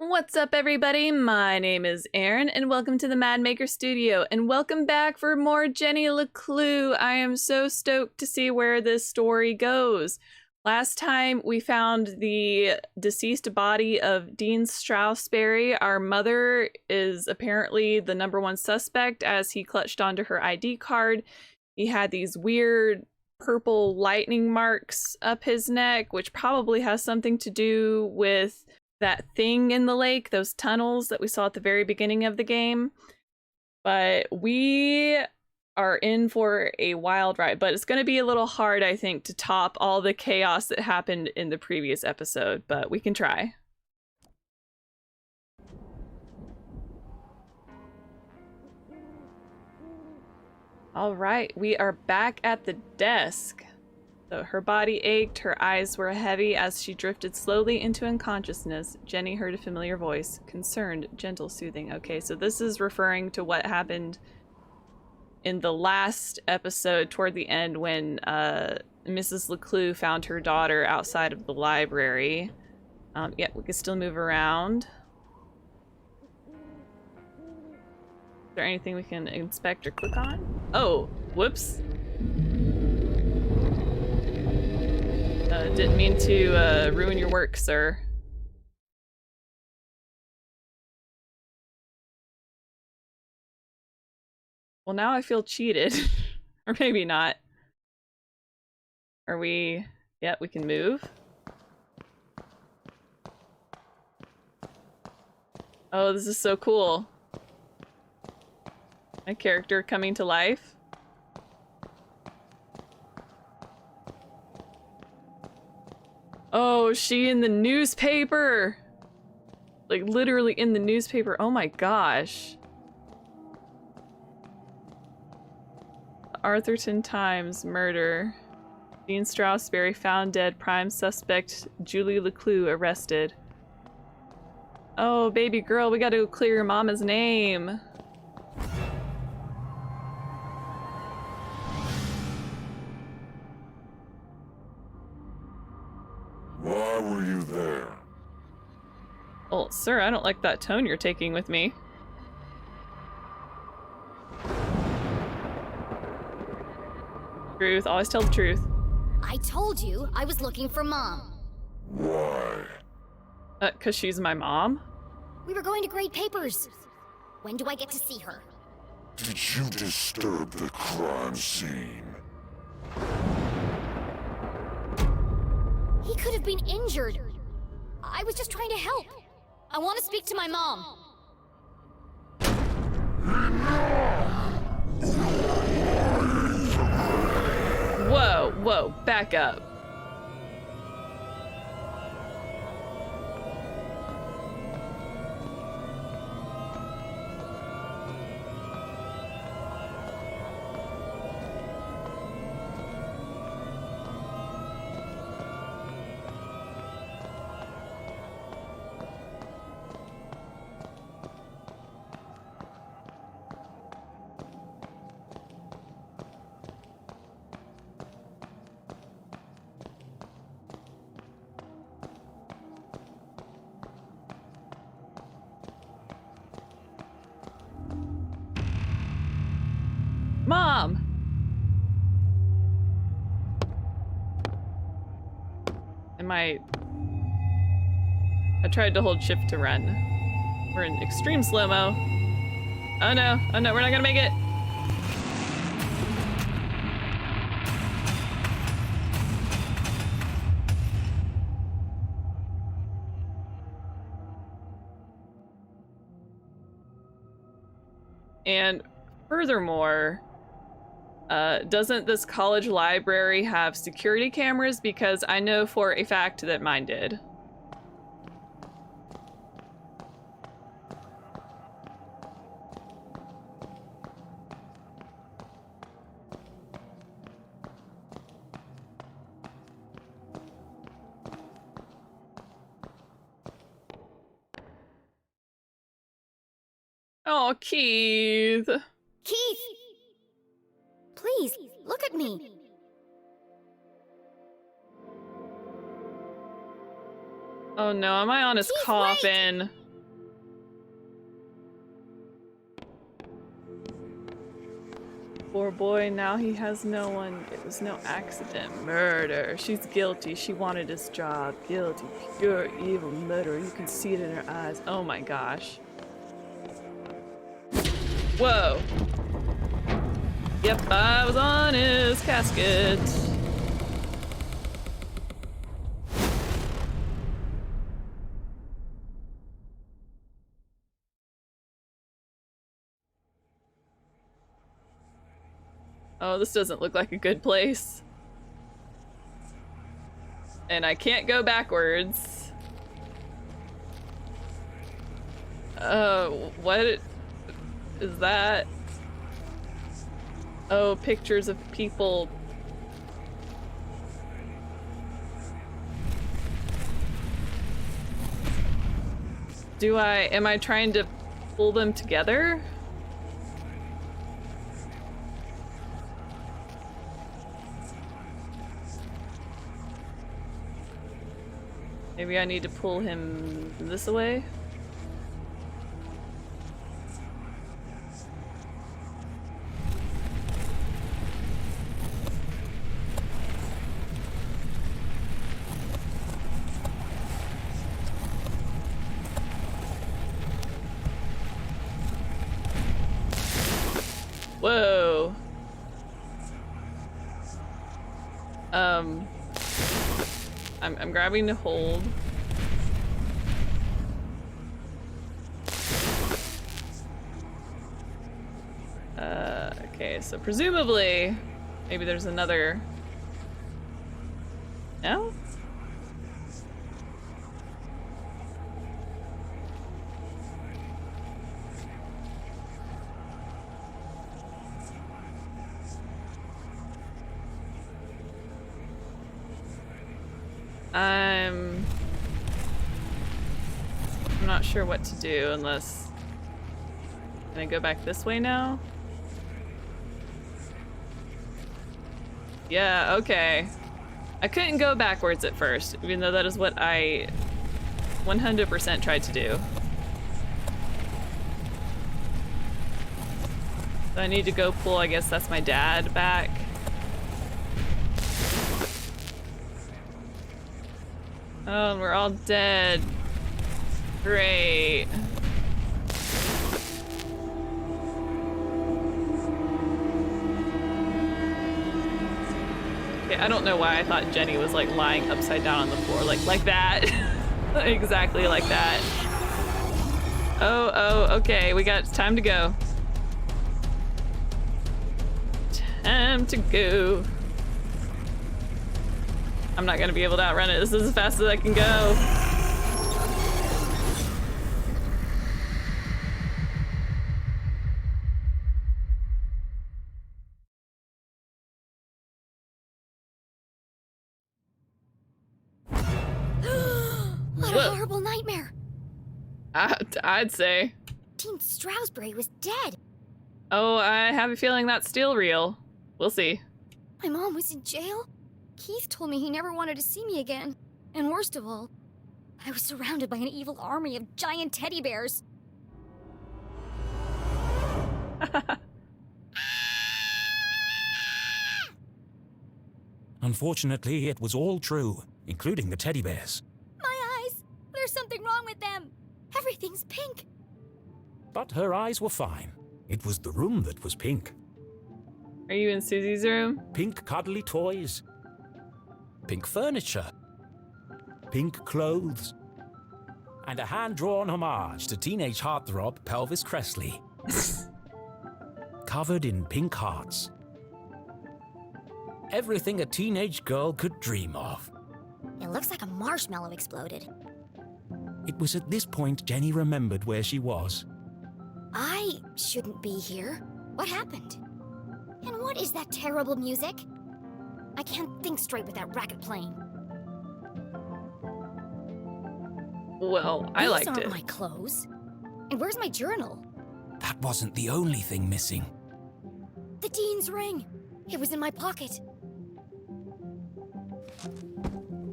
What's up, everybody? My name is Erin, and welcome to the Mad Maker Studio, and welcome back for more Jenny LeClue. I am so stoked to see where this story goes. Last time we found the deceased body of Dean Strasberry. Our mother is apparently the #1 suspect as he clutched onto her ID card. He had these weird purple lightning marks up his neck, which probably has something to do with that thing in the lake, those tunnels that we saw at the very beginning of the game. But we are in for a wild ride, but it's going to be a little hard, I think, to top all the chaos that happened in the previous episode, but we can try. All right, we are back at the desk. So her body ached, her eyes were heavy as she drifted slowly into unconsciousness. Jenny heard a familiar voice, concerned, gentle, soothing. Okay, so this is referring to what happened in the last episode toward the end when Mrs. LeClue found her daughter outside of the library. Yeah, we can still move around. Is there anything we can inspect or click on? Oh, whoops. Didn't mean to ruin your work, sir. Well, now I feel cheated. Or maybe not. Are we... Yeah, we can move. Oh, this is so cool. My character coming to life. Oh, she in the newspaper! Like, literally in the newspaper. Oh my gosh. Arthurton Times murder. Dean Strasberry found dead. Prime suspect Julie LeClue arrested. Oh, baby girl, we gotta go clear your mama's name. Why were you there? Well, sir, I don't like that tone you're taking with me. Truth, always tell the truth. I told you I was looking for Mom. Why? 'Cause she's my mom? We were going to grade papers. When do I get to see her? Did you disturb the crime scene? He could have been injured. I was just trying to help. I want to speak to my mom. Whoa, whoa, back up. Mom! I tried to hold shift to run. We're in extreme slow-mo. Oh no, we're not gonna make it! And furthermore, doesn't this college library have security cameras? Because I know for a fact that mine did. Oh, Keith. Keith! Please, look at me. Oh no, am I on his Keith, coffin? Poor boy, now he has no one. It was no accident. Murder. She's guilty. She wanted his job. Guilty. Pure evil murder. You can see it in her eyes. Oh my gosh. Whoa. Yep, I was on his casket. Oh, this doesn't look like a good place. And I can't go backwards. What is that? Oh, pictures of people. Am I trying to pull them together? Maybe I need to pull him this way? Whoa. I'm grabbing to hold. Okay, so presumably, maybe there's another. No? I'm not sure what to do unless... Can I go back this way now? Yeah, okay. I couldn't go backwards at first, even though that is what I 100% tried to do. So I need to go pull, I guess that's my dad, back. Oh, and we're all dead. Great. Okay, I don't know why I thought Jenny was like lying upside down on the floor, like that. Exactly like that. Oh, okay, we got time to go. Time to go. I'm not gonna be able to outrun it. This is as fast as I can go. What a horrible nightmare. I'd say. Dean Stroudsbury was dead. Oh, I have a feeling that's still real. We'll see. My mom was in jail. Keith told me he never wanted to see me again. And worst of all, I was surrounded by an evil army of giant teddy bears. Unfortunately, it was all true, including the teddy bears. My eyes! There's something wrong with them. Everything's pink. But her eyes were fine. It was the room that was pink. Are you in Susie's room? Pink cuddly toys. Pink furniture. Pink clothes. And a hand-drawn homage to teenage heartthrob Pelvis Cressley. Covered in pink hearts. Everything a teenage girl could dream of. It looks like a marshmallow exploded. It was at this point Jenny remembered where she was. I shouldn't be here. What happened? And what is that terrible music? I can't think straight with that racket playing. Well, I liked These it. aren't my clothes. And where's my journal? That wasn't the only thing missing. The Dean's ring. It was in my pocket.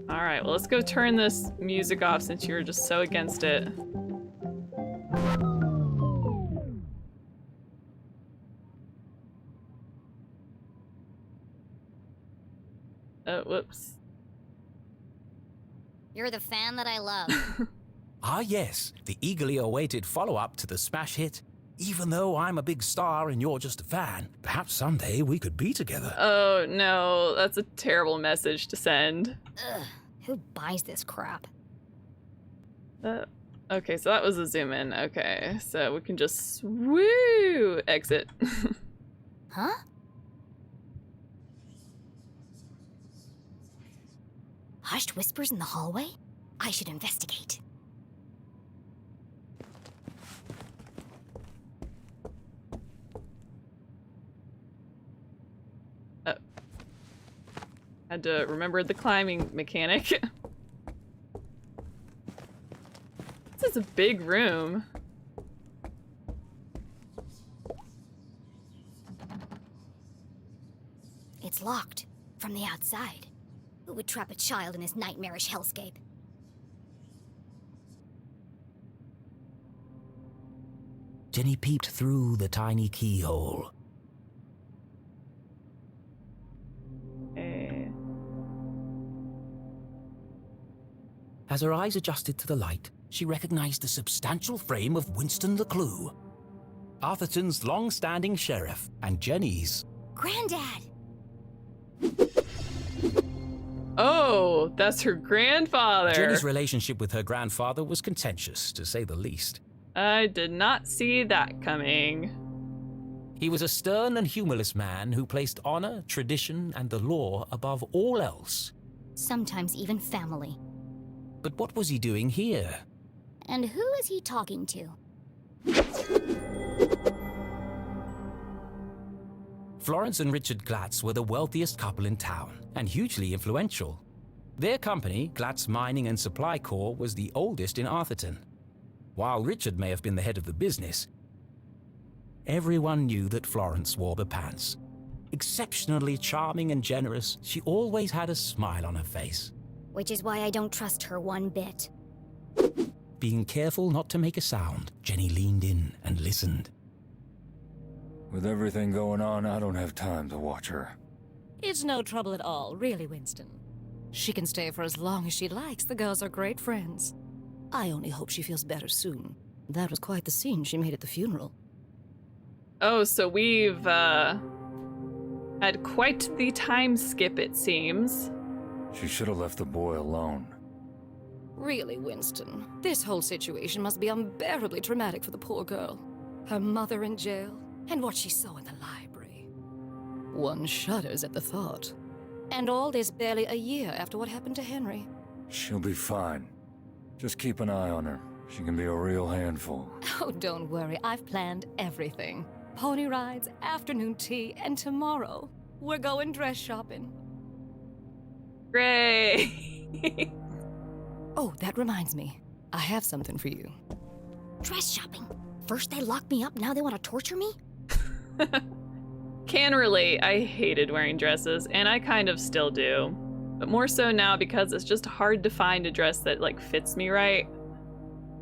All right, well, let's go turn this music off since you were just so against it. Whoops. You're the fan that I love. Ah yes, the eagerly awaited follow-up to the smash hit. Even though I'm a big star and you're just a fan, perhaps someday we could be together. Oh no, that's a terrible message to send. Ugh, who buys this crap? Okay, so that was a zoom in. Okay, so we can just woo exit. Huh? Hushed whispers in the hallway? I should investigate. Had to remember the climbing mechanic. This is a big room. It's locked from the outside. Who would trap a child in this nightmarish hellscape? Jenny peeped through the tiny keyhole. Okay. As her eyes adjusted to the light, she recognized the substantial frame of Winston LeClue, Arthurton's long-standing sheriff, and Jenny's. Granddad! Oh, that's her grandfather. Jenny's relationship with her grandfather was contentious, to say the least. I did not see that coming. He was a stern and humorless man who placed honor, tradition, and the law above all else. Sometimes even family. But what was he doing here? And who is he talking to? Florence and Richard Glatz were the wealthiest couple in town, and hugely influential. Their company, Glatz Mining and Supply Corps, was the oldest in Arthurton. While Richard may have been the head of the business, everyone knew that Florence wore the pants. Exceptionally charming and generous, she always had a smile on her face. Which is why I don't trust her one bit. Being careful not to make a sound, Jenny leaned in and listened. With everything going on, I don't have time to watch her. It's no trouble at all, really, Winston. She can stay for as long as she likes. The girls are great friends. I only hope she feels better soon. That was quite the scene she made at the funeral. Oh, so we've had quite the time skip, it seems. She should have left the boy alone. Really, Winston, this whole situation must be unbearably traumatic for the poor girl. Her mother in jail, and what she saw in the library. One shudders at the thought. And all this barely a year after what happened to Henry. She'll be fine. Just keep an eye on her. She can be a real handful. Oh, don't worry, I've planned everything. Pony rides, afternoon tea, and tomorrow, we're going dress shopping. Great. Oh, that reminds me. I have something for you. Dress shopping? First they locked me up, now they want to torture me? Can relate. I hated wearing dresses, and I kind of still do. But more so now because it's just hard to find a dress that, like, fits me right.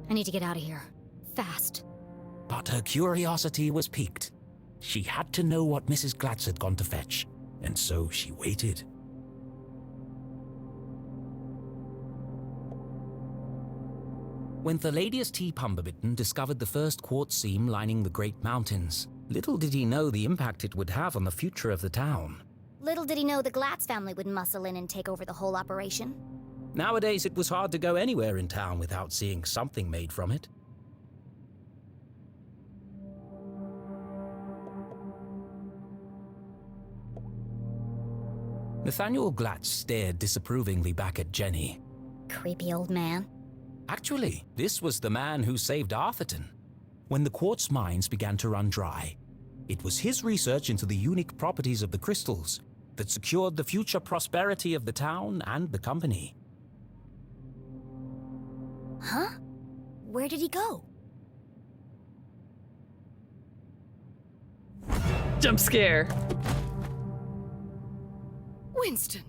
I need to get out of here. Fast. But her curiosity was piqued. She had to know what Mrs. Glatz had gone to fetch, and so she waited. When Thalladius T. Pumberbitten discovered the first quartz seam lining the Great Mountains, little did he know the impact it would have on the future of the town. Little did he know the Glatz family would muscle in and take over the whole operation. Nowadays, it was hard to go anywhere in town without seeing something made from it. Nathaniel Glatz stared disapprovingly back at Jenny. Creepy old man. Actually, this was the man who saved Arthurton. When the quartz mines began to run dry, it was his research into the unique properties of the crystals that secured the future prosperity of the town and the company. Huh? Where did he go? Jump scare. Winston,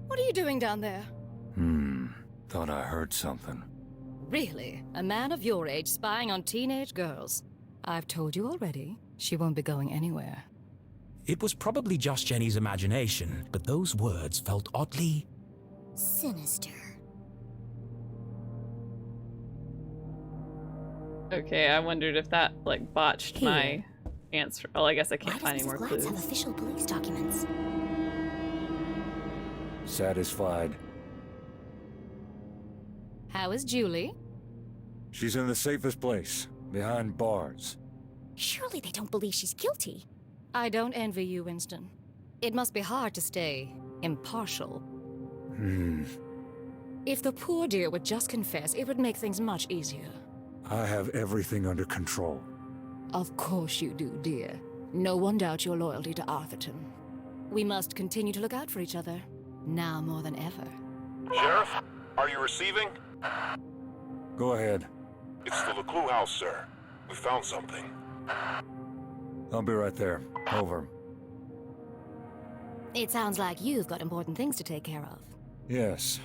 what are you doing down there? Thought I heard something. Really? A man of your age spying on teenage girls? I've told you already, she won't be going anywhere. It was probably just Jenny's imagination, but those words felt oddly Sinister. Okay, I wondered if that, like, botched Here. my answer. Oh, I guess I can't Why find does any more Mrs. clues. Glatz have official police documents? Satisfied. How is Julie? She's in the safest place, behind bars. Surely they don't believe she's guilty. I don't envy you, Winston. It must be hard to stay impartial. If the poor dear would just confess, it would make things much easier. I have everything under control. Of course you do, dear. No one doubts your loyalty to Arthurton. We must continue to look out for each other, now more than ever. Sheriff, are you receiving? Go ahead. It's the LeClue house, sir. We found something. I'll be right there. Over. It sounds like you've got important things to take care of. Yes.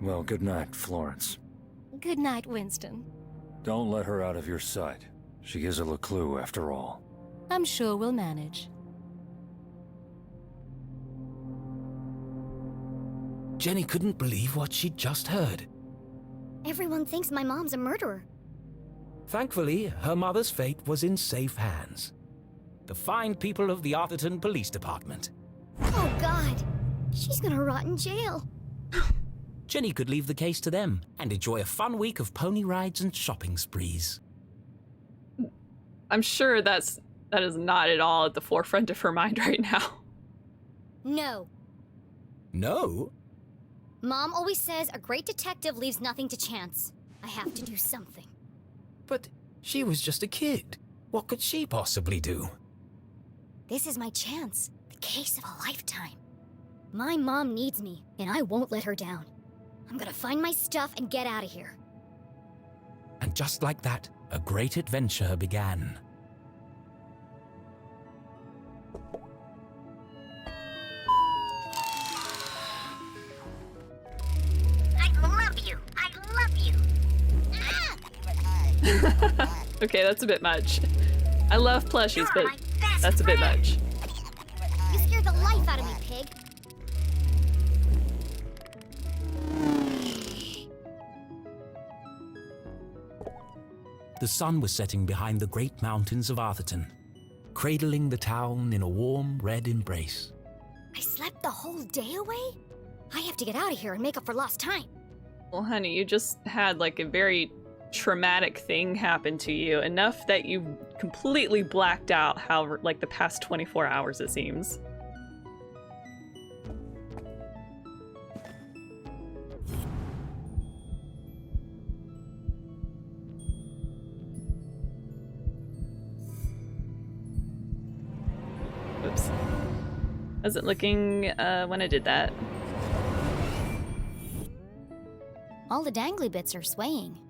Well, good night, Florence. Good night, Winston. Don't let her out of your sight. She is a LeClue, after all. I'm sure we'll manage. Jenny couldn't believe what she'd just heard. Everyone thinks my mom's a murderer. Thankfully, her mother's fate was in safe hands. The fine people of the Arthurton Police Department. Oh, God. She's gonna rot in jail. Jenny could leave the case to them and enjoy a fun week of pony rides and shopping sprees. I'm sure that is not at all at the forefront of her mind right now. No. No? Mom always says a great detective leaves nothing to chance. I have to do something. But she was just a kid. What could she possibly do? This is my chance. The case of a lifetime. My mom needs me, and I won't let her down. I'm gonna find my stuff and get out of here. And just like that, a great adventure began. I love you. I love you. Okay, that's a bit much. I love plushies, but that's a bit much. You scared the life out of me, pig. The sun was setting behind the great mountains of Arthurton, cradling the town in a warm red embrace. I slept the whole day away? I have to get out of here and make up for lost time. Well, honey, you just had like a very traumatic thing happen to you, enough that you completely blacked out how like the past 24 hours it seems. Oops. Wasn't looking when I did that. All the dangly bits are swaying.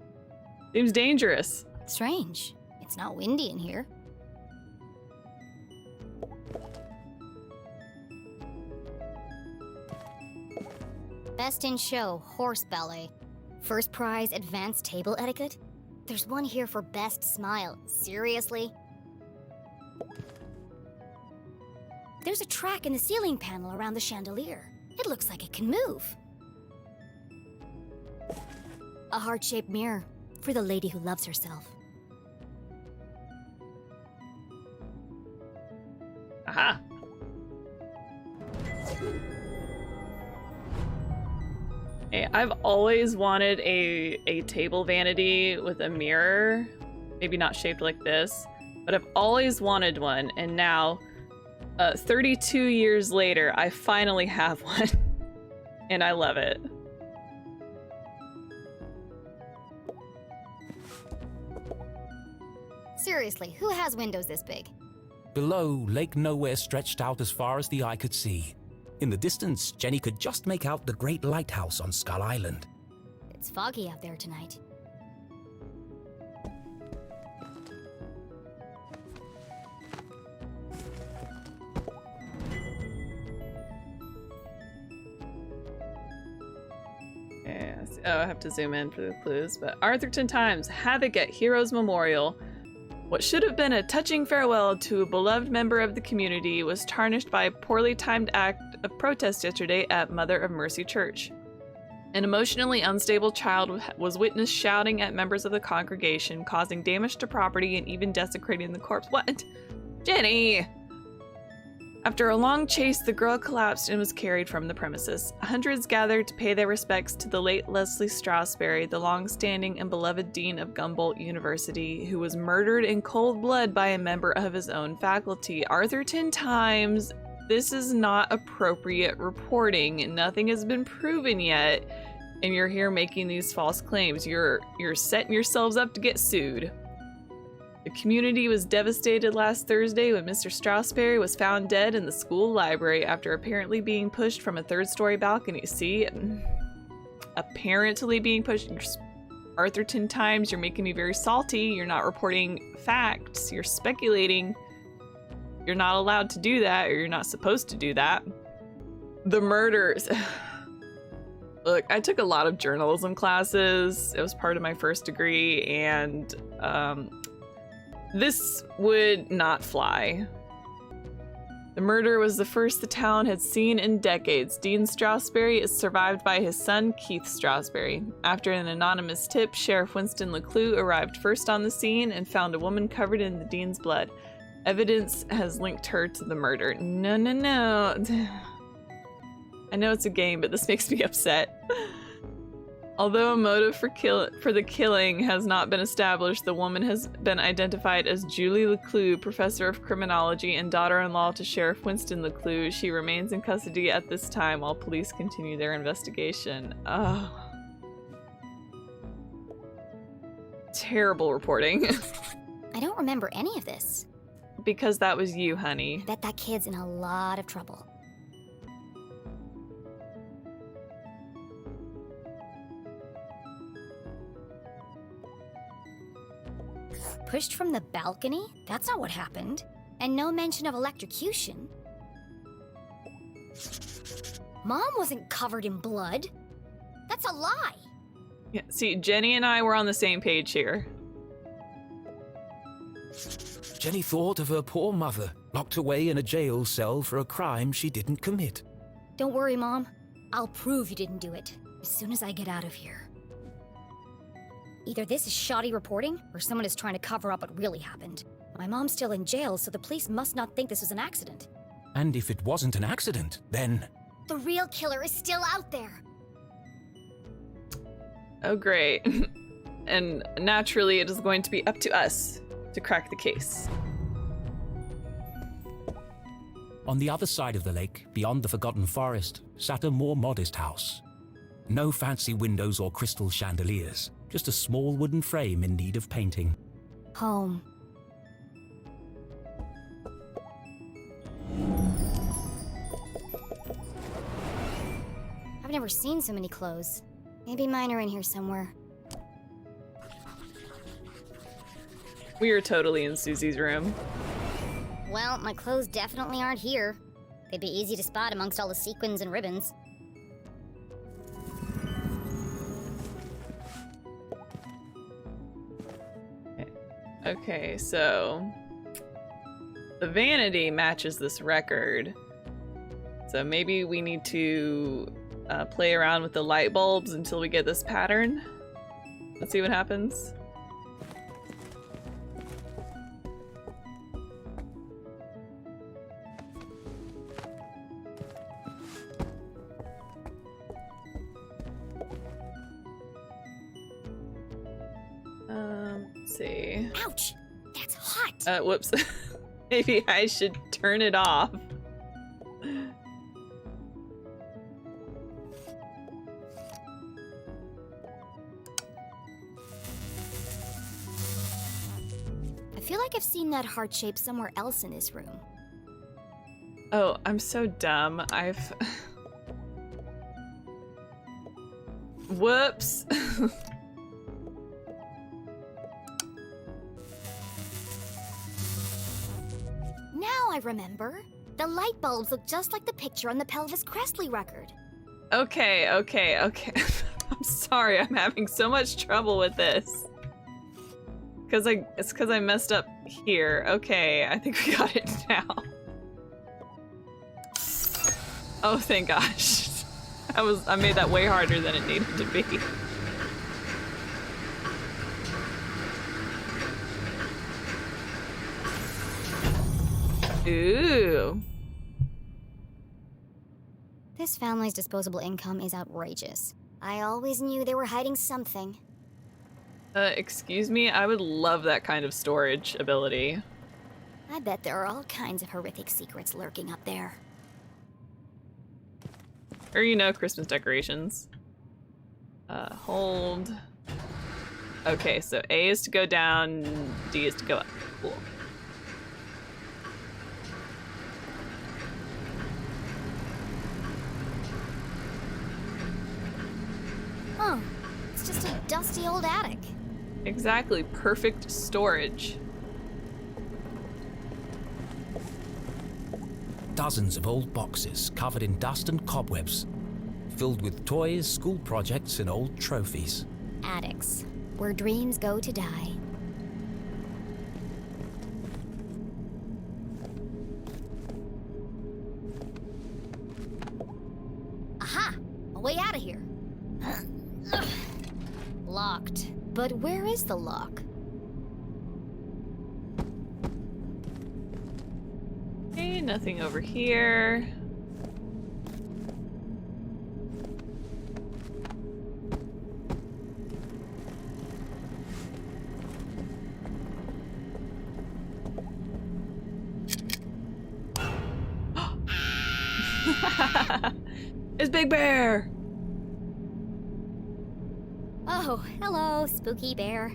Seems dangerous. Strange. It's not windy in here. Best in show, horse ballet. First prize, advanced table etiquette. There's one here for best smile. Seriously? There's a track in the ceiling panel around the chandelier. It looks like it can move. A heart-shaped mirror for the lady who loves herself. Aha. Hey, I've always wanted a table vanity with a mirror. Maybe not shaped like this, but I've always wanted one, and now 32 years later, I finally have one, and I love it. Seriously, who has windows this big? Below, Lake Nowhere stretched out as far as the eye could see. In the distance, Jenny could just make out the great lighthouse on Skull Island. It's foggy out there tonight. Yes. Oh, I have to zoom in for the clues. But Arthurton Times, Havoc at Heroes Memorial. What should have been a touching farewell to a beloved member of the community was tarnished by a poorly timed act of protest yesterday at Mother of Mercy Church. An emotionally unstable child was witnessed shouting at members of the congregation, causing damage to property and even desecrating the corpse. What? Jenny! After a long chase, the girl collapsed and was carried from the premises. Hundreds gathered to pay their respects to the late Leslie Strasberry, the long-standing and beloved dean of Gumboldt University, who was murdered in cold blood by a member of his own faculty. Arthurton Times, this is not appropriate reporting. Nothing has been proven yet, and you're here making these false claims. You're setting yourselves up to get sued. The community was devastated last Thursday when Mr. Strasberry was found dead in the school library after apparently being pushed from a third-story balcony. See? Apparently being pushed. Arthurton Times, you're making me very salty. You're not reporting facts. You're speculating. You're not allowed to do that, or you're not supposed to do that. The murders. Look, I took a lot of journalism classes. It was part of my first degree, and this would not fly. The murder was the first the town had seen in decades. Dean Strasberry is survived by his son, Keith Strasberry. After an anonymous tip, Sheriff Winston LeClue arrived first on the scene and found a woman covered in the dean's blood. Evidence has linked her to the murder. No. I know it's a game, but this makes me upset. Although a motive for the killing has not been established, the woman has been identified as Julie LeClue, professor of criminology and daughter-in-law to Sheriff Winston LeClue. She remains in custody at this time while police continue their investigation. Oh. Terrible reporting. I don't remember any of this. Because that was you, honey. I bet that kid's in a lot of trouble. Pushed from the balcony? That's not what happened. And no mention of electrocution. Mom wasn't covered in blood. That's a lie. Yeah, see, Jenny and I were on the same page here. Jenny thought of her poor mother, locked away in a jail cell for a crime she didn't commit. Don't worry, Mom. I'll prove you didn't do it as soon as I get out of here. Either this is shoddy reporting, or someone is trying to cover up what really happened. My mom's still in jail, so the police must not think this was an accident. And if it wasn't an accident, then... The real killer is still out there! Oh, great. And naturally, it is going to be up to us to crack the case. On the other side of the lake, beyond the Forgotten Forest, sat a more modest house. No fancy windows or crystal chandeliers, just a small wooden frame in need of painting. Home. I've never seen so many clothes. Maybe mine are in here somewhere. We are totally in Suzie's room. Well, my clothes definitely aren't here. They'd be easy to spot amongst all the sequins and ribbons. Okay, so the vanity matches this record. So maybe we need to play around with the light bulbs until we get this pattern. Let's see what happens. Let's see. Ouch! That's hot! Whoops. Maybe I should turn it off. I feel like I've seen that heart shape somewhere else in this room. Oh, I'm so dumb. Whoops. Now I remember. The light bulbs look just like the picture on the Pelvis Crestley record. Okay. I'm sorry, I'm having so much trouble with this. it's because I messed up here. Okay, I think we got it now. Oh, thank gosh. I made that way harder than it needed to be. Ooh. This family's disposable income is outrageous. I always knew they were hiding something. Excuse me? I would love that kind of storage ability. I bet there are all kinds of horrific secrets lurking up there. Or, you know, Christmas decorations. Hold. Okay, so A is to go down, D is to go up. Cool. Oh, it's just a dusty old attic. Exactly, perfect storage. Dozens of old boxes covered in dust and cobwebs, filled with toys, school projects, and old trophies. Attics, where dreams go to die. Aha! A way out of here. Locked. But where is the lock? Okay, nothing over here. It's Big Bear! Oh, hello, spooky bear.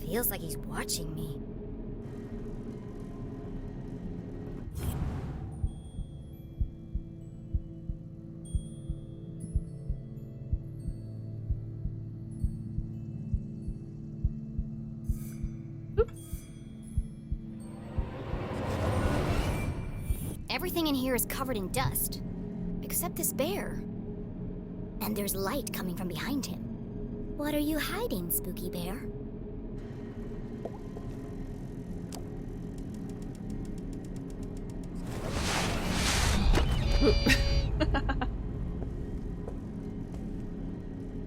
Feels like he's watching me. Everything in here is covered in dust, except this bear. And there's light coming from behind him. What are you hiding, spooky bear?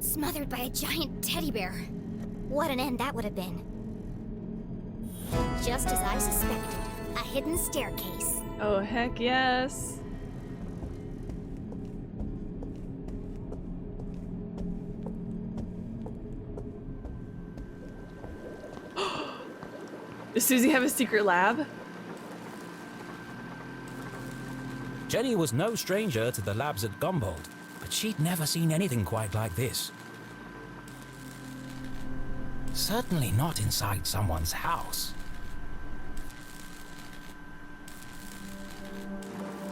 Smothered by a giant teddy bear. What an end that would have been. Just as I suspected, a hidden staircase. Oh, heck yes. Does Suzie have a secret lab? Jenny was no stranger to the labs at Gumboldt, but she'd never seen anything quite like this. Certainly not inside someone's house.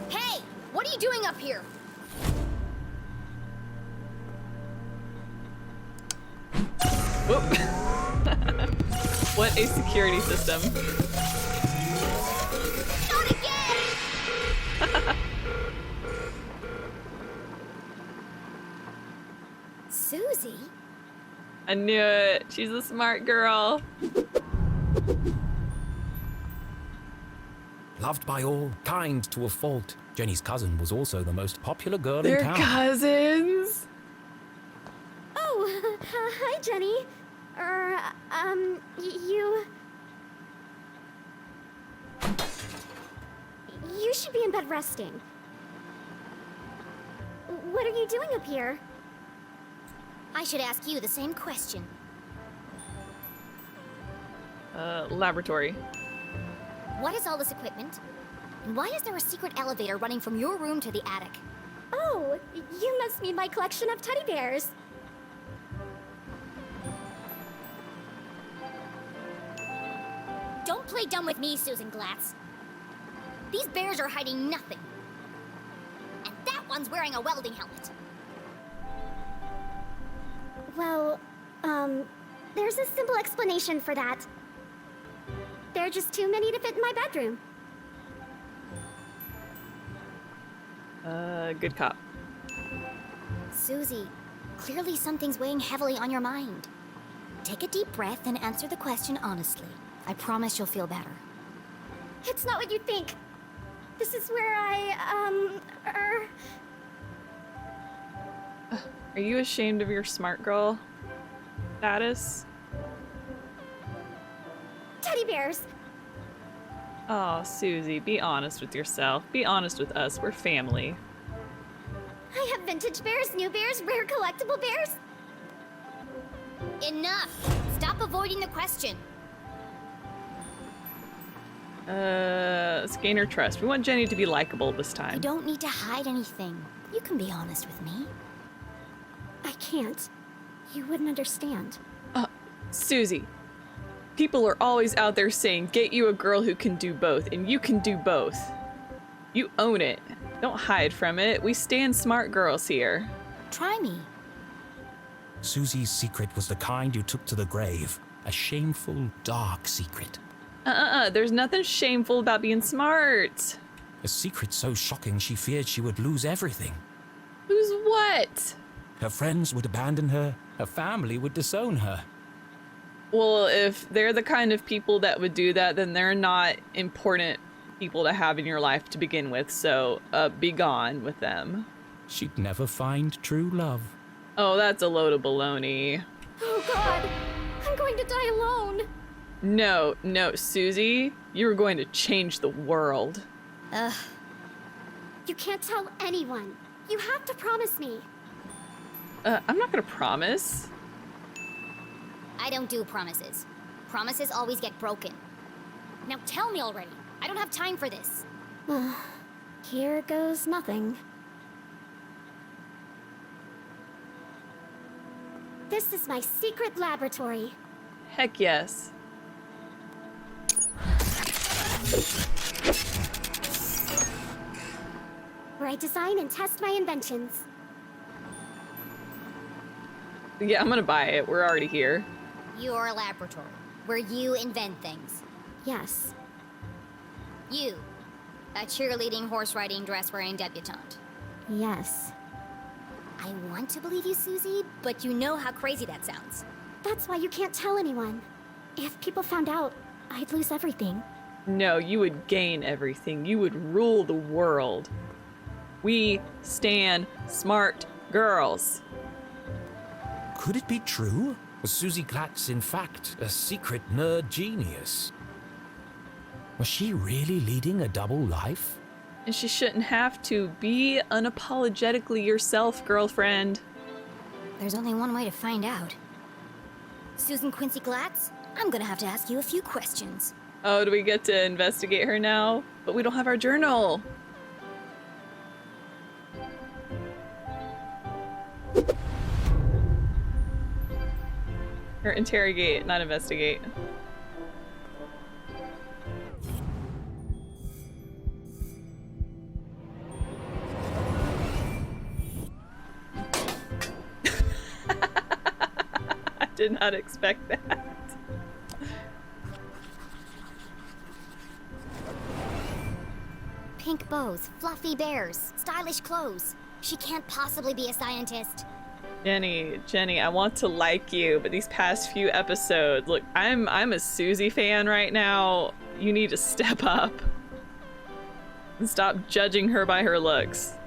Hey! What are you doing up here? Whoop. What a security system. Not again! Suzie? I knew it. She's a smart girl. Loved by all, kind to a fault, Jenny's cousin was also the most popular girl They're in town. cousins. Oh, hi, Jenny. You... You should be in bed resting. What are you doing up here? I should ask you the same question. Laboratory. What is all this equipment? And why is there a secret elevator running from your room to the attic? Oh, you must mean my collection of teddy bears. Don't play dumb with me, Susan Glatz. These bears are hiding nothing. And that one's wearing a welding helmet. Well, there's a simple explanation for that. There are just too many to fit in my bedroom. Good cop. Suzie, clearly something's weighing heavily on your mind. Take a deep breath and answer the question honestly. I promise you'll feel better. It's not what you think. This is where Are you ashamed of your smart girl status? teddy bears. Oh, Suzie, be honest with yourself. Be honest with us. We're family. I have vintage bears, new bears, rare collectible bears. Enough! Stop avoiding the question. Let's gain her trust. We want Jenny to be likable this You time. don't need to hide anything. You can be honest with me. I can't. You wouldn't understand. Suzie, people are always out there saying, get you a girl who can do both, and you can do both. You own it. Don't hide from it. We stand smart girls here. Try me. Susie's secret was the kind you took to the grave. A shameful, dark secret. There's nothing shameful about being smart. A secret so shocking she feared she would lose everything. Who's what? Her friends would abandon her. Her family would disown her. Well, if they're the kind of people that would do that, then they're not important people to have in your life to begin with, so be gone with them. She'd never find true love. Oh, that's a load of baloney. Oh God, I'm going to die alone. No, Suzie, you're going to change the world. Ugh. You can't tell anyone. You have to promise me. I'm not gonna promise. I don't do promises. Promises always get broken. Now tell me already. I don't have time for this. Here goes nothing. This is my secret laboratory. Heck yes. Where I design and test my inventions. Yeah, I'm gonna buy it. We're already here. Your laboratory, where you invent things. Yes. You, a cheerleading, horse-riding, dress-wearing debutante. Yes. I want to believe you, Suzie, but you know how crazy that sounds. That's why you can't tell anyone. If people found out, I'd lose everything. No, you would gain everything. You would rule the world. We stand smart girls. Could it be true? Was Suzie Glatz, in fact, a secret nerd genius? Was she really leading a double life? And she shouldn't have to. Be unapologetically yourself, girlfriend. There's only one way to find out. Susan Quincy Glatz, I'm gonna have to ask you a few questions. Oh, do we get to investigate her now? But we don't have our journal. Or interrogate, not investigate. I did not expect that. Pink bows, fluffy bears, stylish clothes. She can't possibly be a scientist. Jenny, I want to like you, but these past few episodes, look, I'm a Suzie fan right now. You need to step up and stop judging her by her looks.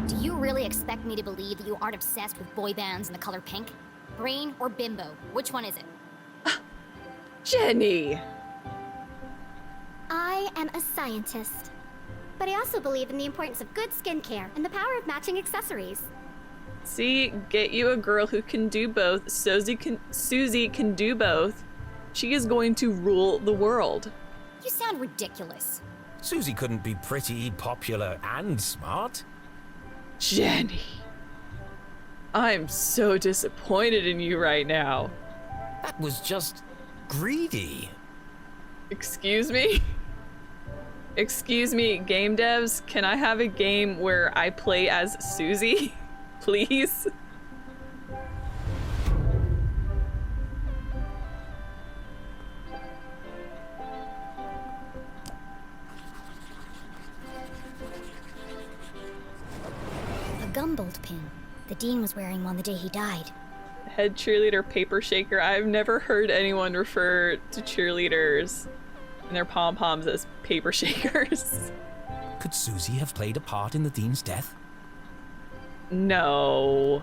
Do you really expect me to believe that you aren't obsessed with boy bands and the color pink? Brain or bimbo? Which one is it? Jenny! I am a scientist. But I also believe in the importance of good skincare and the power of matching accessories. See, get you a girl who can do both. Suzie can do both. She is going to rule the world. You sound ridiculous. Suzie couldn't be pretty, popular, and smart. Jenny. I'm so disappointed in you right now. That was just greedy. Excuse me? Excuse me, game devs, can I have a game where I play as Suzie? Please? A Gumboldt pin. The Dean was wearing one the day he died. head cheerleader paper shaker. I've never heard anyone refer to cheerleaders and their pom-poms as paper shakers. Could Suzie have played a part in the Dean's death? No.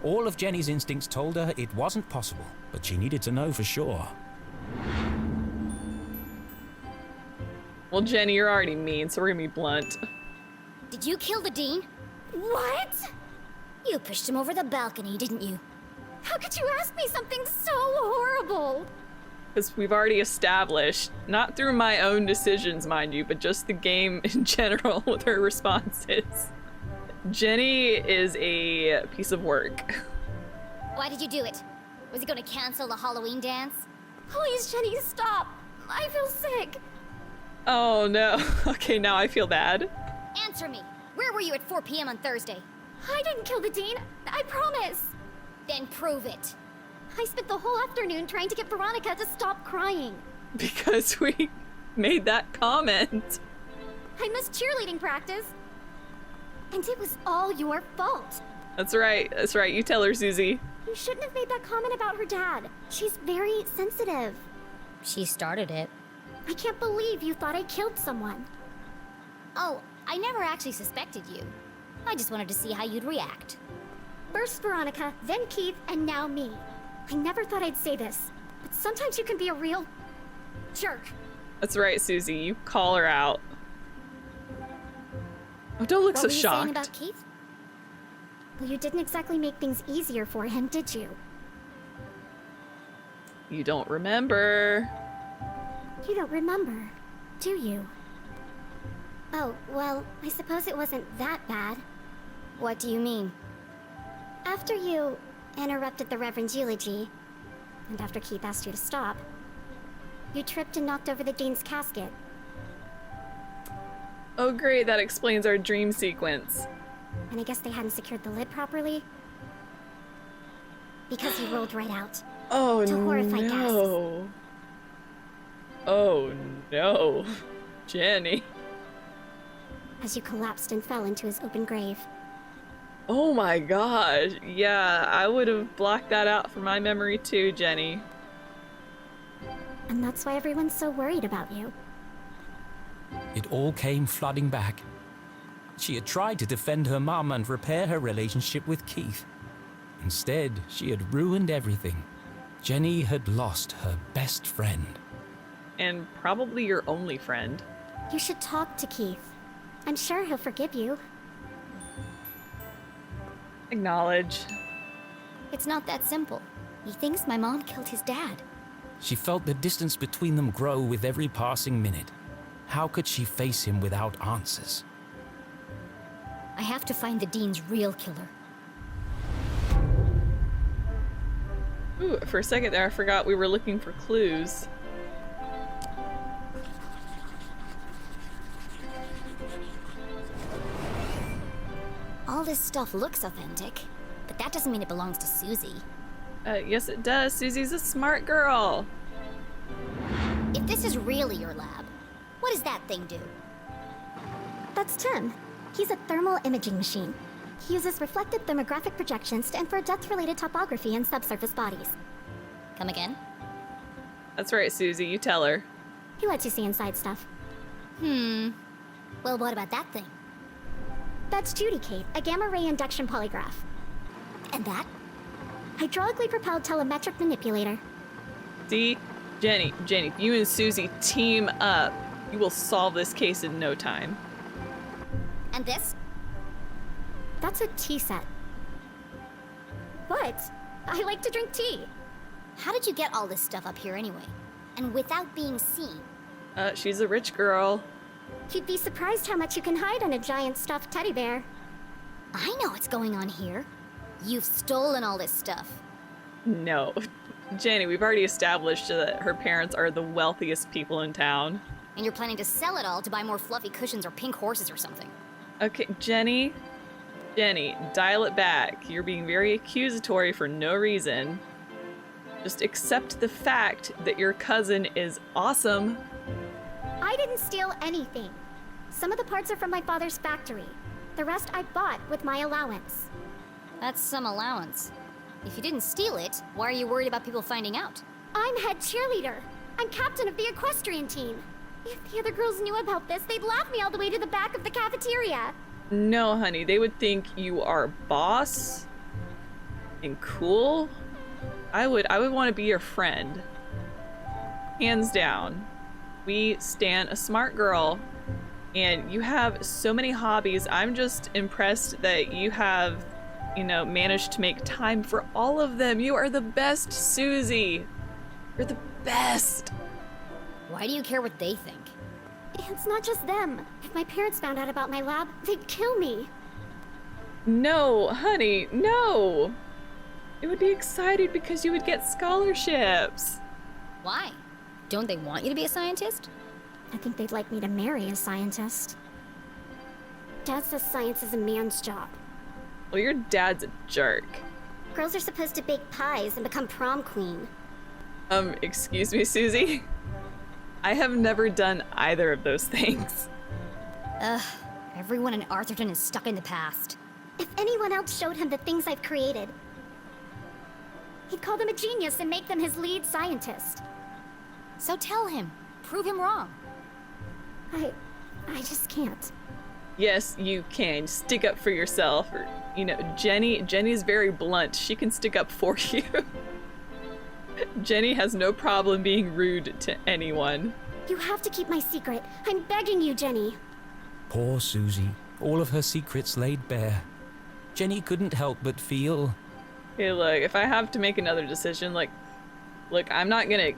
All of Jenny's instincts told her it wasn't possible, but she needed to know for sure. Well, Jenny, you're already mean, so we're gonna be blunt. Did you kill the Dean? What? You pushed him over the balcony, didn't you? How could you ask me something so horrible? Because we've already established, not through my own decisions, mind you, but just the game in general, what her response is. Jenny is a piece of work. Why did you do it? Was he gonna cancel the Halloween dance? Please, Jenny, stop. I feel sick. Oh no. Okay, now I feel bad. Answer me. Where were you at 4 p.m. on Thursday? I didn't kill the Dean. I promise. Then prove it. I spent the whole afternoon trying to get Veronica to stop crying. Because we made that comment. I missed cheerleading practice. And it was all your fault. That's right. That's right. You tell her, Suzie. You shouldn't have made that comment about her dad. She's very sensitive. She started it. I can't believe you thought I killed someone. Oh, I never actually suspected you. I just wanted to see how you'd react. First Veronica, then Keith, and now me. I never thought I'd say this, but sometimes you can be a real jerk. That's right, Suzie. You call her out. Oh, don't look What so were you shocked. saying about Keith? Well, you didn't exactly make things easier for him, did you? You don't remember. You don't remember, do you? Oh, well, I suppose it wasn't that bad. What do you mean? After you interrupted the Reverend's eulogy, and after Keith asked you to stop, you tripped and knocked over the Dean's casket. Oh great, that explains our dream sequence. And I guess they hadn't secured the lid properly. Because you rolled right out. Oh To horrified no. Oh no. Jenny. As you collapsed and fell into his open grave. Oh my gosh. Yeah, I would have blocked that out from my memory too, Jenny. And that's why everyone's so worried about you. It all came flooding back. She had tried to defend her mum and repair her relationship with Keith. Instead, she had ruined everything. Jenny had lost her best friend. And probably your only friend. You should talk to Keith. I'm sure he'll forgive you. Acknowledge. It's not that simple. He thinks my mom killed his dad. She felt the distance between them grow with every passing minute. How could she face him without answers? I have to find the Dean's real killer. Ooh, for a second there I forgot we were looking for clues. All this stuff looks authentic, but that doesn't mean it belongs to Suzie. Yes it does. Susie's a smart girl. If this is really your lab, what does that thing do? That's Tim. He's a thermal imaging machine. He uses reflected thermographic projections to infer depth-related topography in subsurface bodies. Come again? That's right, Suzie. You tell her. He lets you see inside stuff. Well, what about that thing? That's Judy Kate, a gamma-ray induction polygraph. And that? Hydraulically propelled telemetric manipulator. See? Jenny, if you and Suzie team up, you will solve this case in no time. And this? That's a tea set. What? I like to drink tea. How did you get all this stuff up here anyway? And without being seen? She's a rich girl. You'd be surprised how much you can hide on a giant stuffed teddy bear. I know what's going on here. You've stolen all this stuff. No. Jenny, we've already established that her parents are the wealthiest people in town. And you're planning to sell it all to buy more fluffy cushions or pink horses or something. Okay, Jenny, dial it back. You're being very accusatory for no reason. Just accept the fact that your cousin is awesome. I didn't steal anything. Some of the parts are from my father's factory. The rest I bought with my allowance. That's some allowance. If you didn't steal it, why are you worried about people finding out? I'm head cheerleader. I'm captain of the equestrian team. If the other girls knew about this, they'd laugh me all the way to the back of the cafeteria. No, honey, they would think you are boss and cool. I would want to be your friend. Hands down. We stan a smart girl, and you have so many hobbies. I'm just impressed that you have, managed to make time for all of them. You are the best, Suzie. You're the best. Why do you care what they think? It's not just them. If my parents found out about my lab, they'd kill me. No, honey, no. They would be excited because you would get scholarships. Why? Don't they want you to be a scientist? I think they'd like me to marry a scientist. Dad says science is a man's job. Well, your dad's a jerk. Girls are supposed to bake pies and become prom queen. Excuse me, Suzie? I have never done either of those things. Ugh, everyone in Arthurton is stuck in the past. If anyone else showed him the things I've created, he'd call them a genius and make them his lead scientist. So tell him. Prove him wrong. I just can't. Yes, you can. Stick up for yourself. Or, Jenny's very blunt. She can stick up for you. Jenny has no problem being rude to anyone. You have to keep my secret. I'm begging you, Jenny. Poor Suzie. All of her secrets laid bare. Jenny couldn't help but feel... Hey, look, if I have to make another decision, look, I'm not gonna,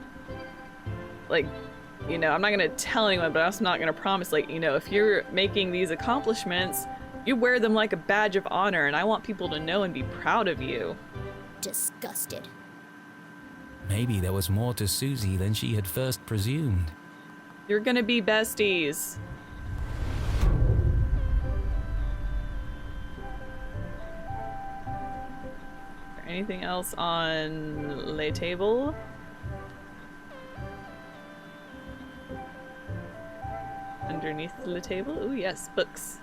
I'm not gonna tell anyone, but I'm also not gonna promise, if you're making these accomplishments, you wear them like a badge of honor, and I want people to know and be proud of you. Disgusted. Maybe there was more to Suzie than she had first presumed. You're gonna be besties. Anything else on le table? Underneath the table? Ooh, yes, books.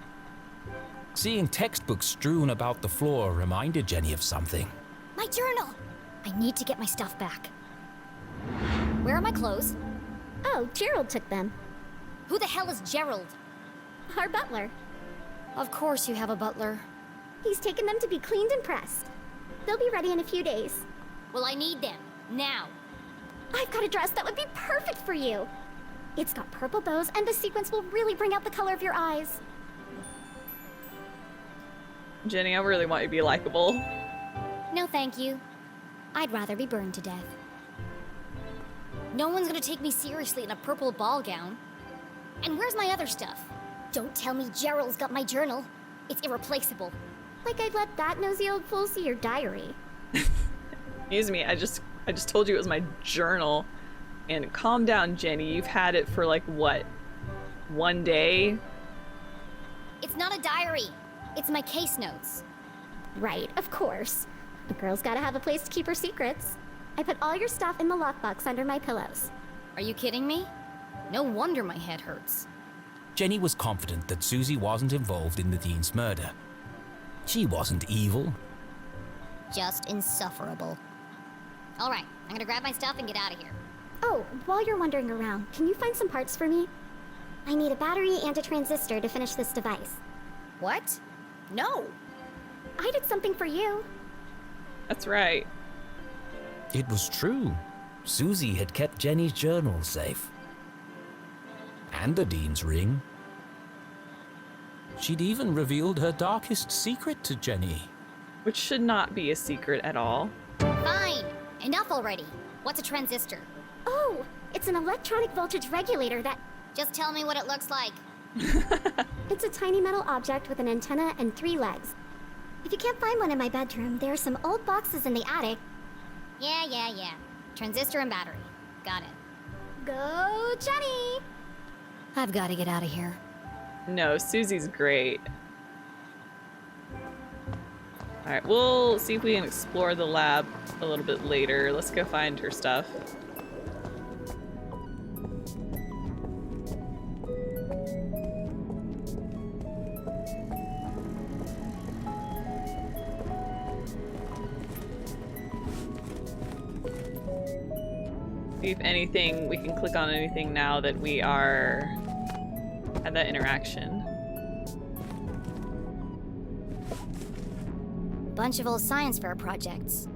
Seeing textbooks strewn about the floor reminded Jenny of something. My journal! I need to get my stuff back. Where are my clothes? Oh, Gerald took them. Who the hell is Gerald? Our butler. Of course you have a butler. He's taken them to be cleaned and pressed. They'll be ready in a few days. Well, I need them. Now. I've got a dress that would be perfect for you. It's got purple bows, and the sequins will really bring out the color of your eyes. Jenny, I really want you to be likable. No, thank you. I'd rather be burned to death. No one's gonna take me seriously in a purple ball gown. And where's my other stuff? Don't tell me Gerald's got my journal. It's irreplaceable. Like I'd let that nosy old fool see your diary. Excuse me, I just told you it was my journal. And calm down, Jenny. You've had it for what? One day? It's not a diary. It's my case notes. Right, of course. A girl's gotta have a place to keep her secrets. I put all your stuff in the lockbox under my pillows. Are you kidding me? No wonder my head hurts. Jenny was confident that Suzie wasn't involved in the Dean's murder. She wasn't evil. Just insufferable. All right, I'm gonna grab my stuff and get out of here. Oh, while you're wandering around, can you find some parts for me? I need a battery and a transistor to finish this device. What? No. I did something for you. That's right. It was true. Suzie had kept Jenny's journal safe. And the Dean's ring. She'd even revealed her darkest secret to Jenny. Which should not be a secret at all. Fine. Enough already. What's a transistor? Oh, it's an electronic voltage regulator that... Just tell me what it looks like. It's a tiny metal object with an antenna and 3 legs. If you can't find one in my bedroom, there are some old boxes in the attic. Yeah. Transistor and battery. Got it. Go, Jenny! I've got to get out of here. No, Susie's great. Alright, we'll see if we can explore the lab a little bit later. Let's go find her stuff. See if anything, we can click on anything now that we are had that interaction. Bunch of old science fair projects.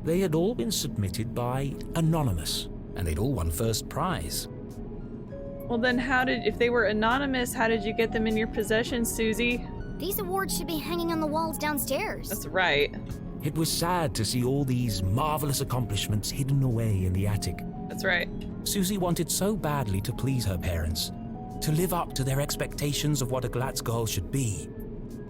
They had all been submitted by Anonymous, and they'd all won first prize. Well then if they were anonymous, how did you get them in your possession, Suzie? These awards should be hanging on the walls downstairs. That's right. It was sad to see all these marvelous accomplishments hidden away in the attic. That's right. Suzie wanted so badly to please her parents, to live up to their expectations of what a Glatz girl should be.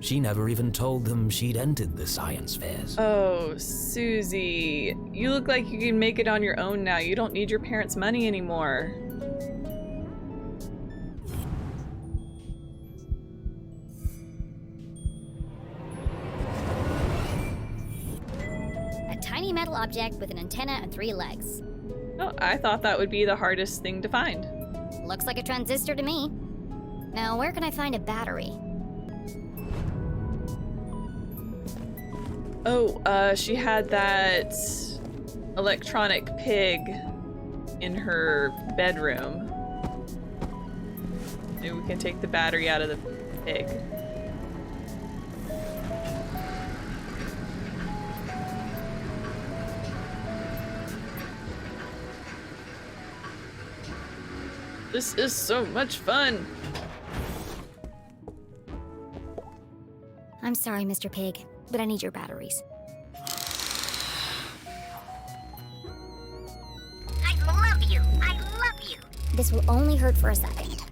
She never even told them she'd entered the science fairs. Oh, Suzie. You look like you can make it on your own now. You don't need your parents' money anymore. A tiny metal object with an antenna and 3 legs. Oh, I thought that would be the hardest thing to find. Looks like a transistor to me. Now, where can I find a battery? Oh, she had that electronic pig in her bedroom. Maybe we can take the battery out of the pig. This is so much fun. I'm sorry, Mr. Pig, but I need your batteries. I love you! I love you! This will only hurt for a second.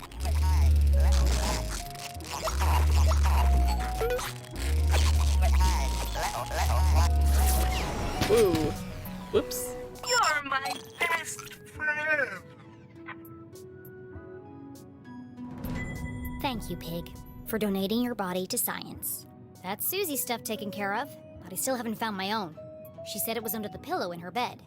Ooh. Whoops. You're my best friend! Thank you, Pig, for donating your body to science. That's Susie's stuff taken care of, but I still haven't found my own. She said it was under the pillow in her bed.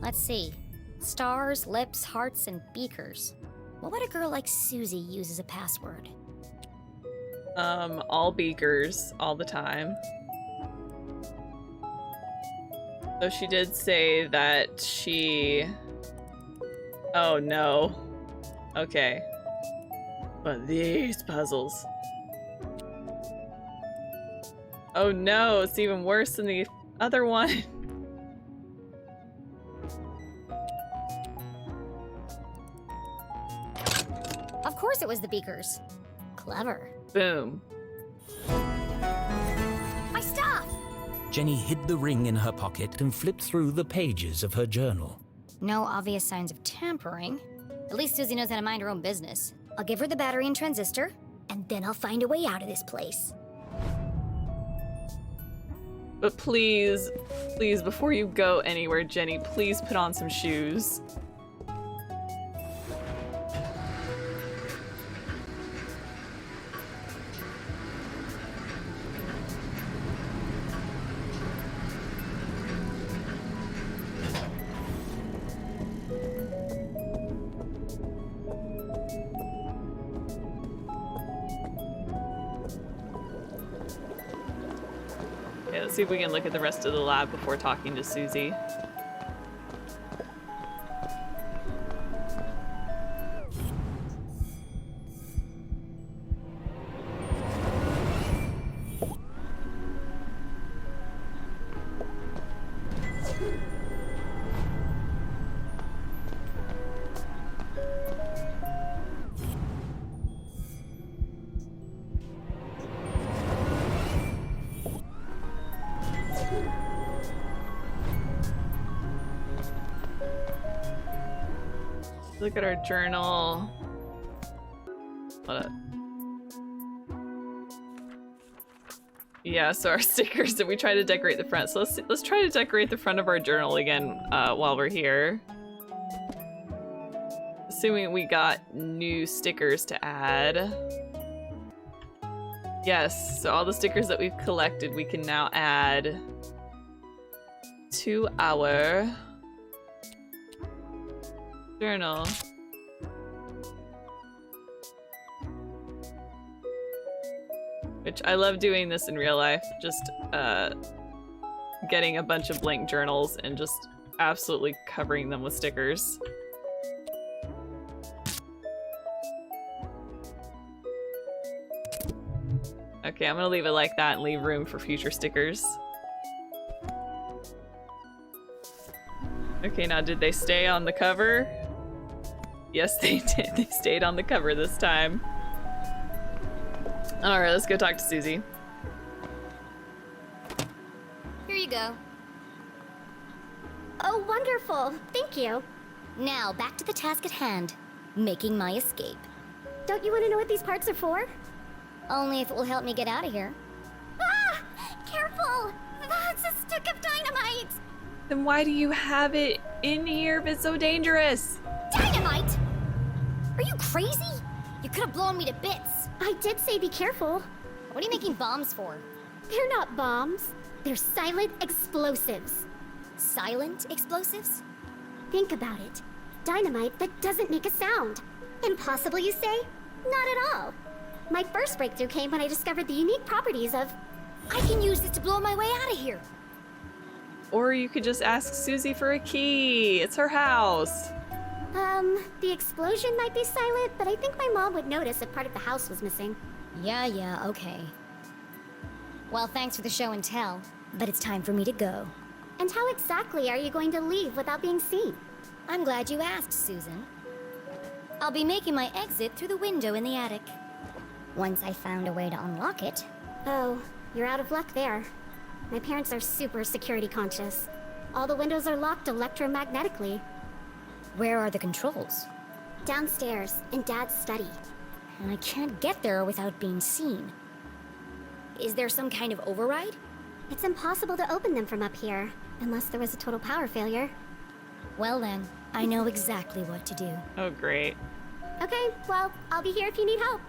Let's see. Stars, lips, hearts, and beakers. What would a girl like Suzie use as a password? All beakers, all the time. So she did say that she... Oh no. Okay. But these puzzles. Oh no, it's even worse than the other one. Of course it was the beakers. Clever. Boom. My stuff! Jenny hid the ring in her pocket and flipped through the pages of her journal. No obvious signs of tampering. At least Suzie knows how to mind her own business. I'll give her the battery and transistor, and then I'll find a way out of this place. But please, please, before you go anywhere, Jenny, please put on some shoes. Okay, let's see if we can look at the rest of the lab before talking to Suzie. Look at our journal. Hold up. Yeah, so our stickers that we try to decorate the front. So let's try to decorate the front of our journal again while we're here. Assuming we got new stickers to add. Yes, so all the stickers that we've collected we can now add to our Journal. Which I love doing this in real life. Just getting a bunch of blank journals and just absolutely covering them with stickers. Okay, I'm gonna leave it like that and leave room for future stickers. Okay, now did they stay on the cover? Yes, they did. They stayed on the cover this time. Alright, let's go talk to Suzie. Here you go. Oh, wonderful. Thank you. Now, back to the task at hand. Making my escape. Don't you want to know what these parts are for? Only if it will help me get out of here. Ah! Careful! That's a stick of dynamite! Then why do you have it in here if it's so dangerous? Dynamite? Are you crazy? You could have blown me to bits. I did say be careful. What are you making bombs for? They're not bombs. They're silent explosives. Silent explosives? Think about it. Dynamite that doesn't make a sound. Impossible, you say? Not at all. My first breakthrough came when I discovered the unique properties of... I can use this to blow my way out of here. Or you could just ask Suzie for a key. It's her house. The explosion might be silent, but I think my mom would notice if part of the house was missing. Yeah, okay. Well, thanks for the show and tell, but it's time for me to go. And how exactly are you going to leave without being seen? I'm glad you asked, Susan. I'll be making my exit through the window in the attic. Once I found a way to unlock it. Oh, you're out of luck there. My parents are super security conscious. All the windows are locked electromagnetically. Where are the controls? Downstairs, in Dad's study. And I can't get there without being seen. Is there some kind of override? It's impossible to open them from up here, unless there was a total power failure. Well then, I know exactly what to do. Oh, great. Okay, well, I'll be here if you need help.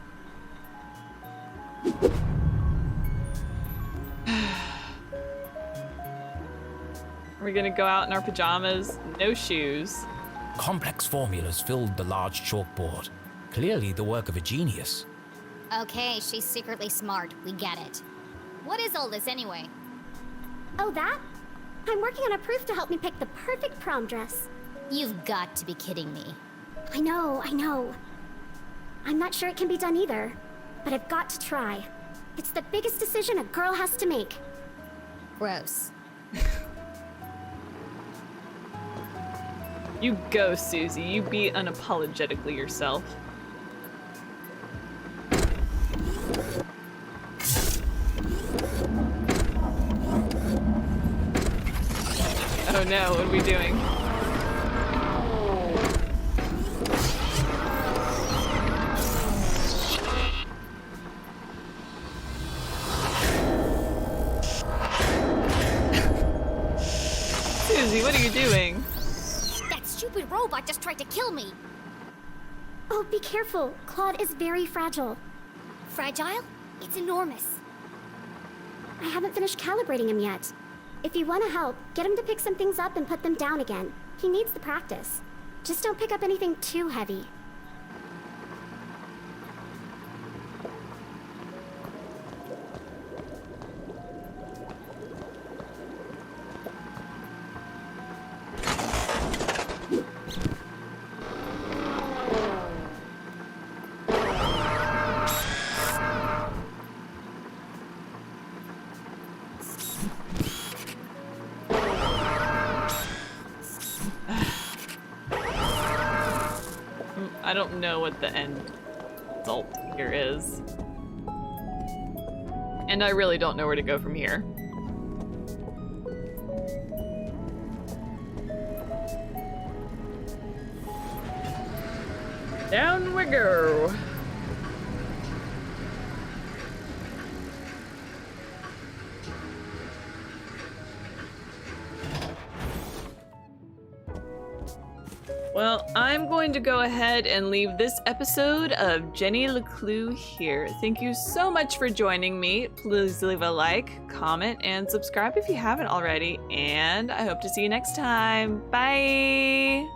We're gonna go out in our pajamas, no shoes. Complex formulas filled the large chalkboard. Clearly the work of a genius. Okay, she's secretly smart. We get it. What is all this anyway? Oh, that? I'm working on a proof to help me pick the perfect prom dress. You've got to be kidding me. I know. I'm not sure it can be done either, but I've got to try. It's the biggest decision a girl has to make. Gross. You go, Suzie. You be unapologetically yourself. Oh no, what are we doing? Suzie, what are you doing? That stupid robot just tried to kill me. Oh, be careful. Claude is very fragile. Fragile? It's enormous. I haven't finished calibrating him yet. If you want to help, get him to pick some things up and put them down again. He needs the practice. Just don't pick up anything too heavy. I don't know what the end result here is. And I really don't know where to go from here. Down we go. Well, I'm going to go ahead and leave this episode of Jenny LeClue here. Thank you so much for joining me. Please leave a like, comment, and subscribe if you haven't already. And I hope to see you next time. Bye!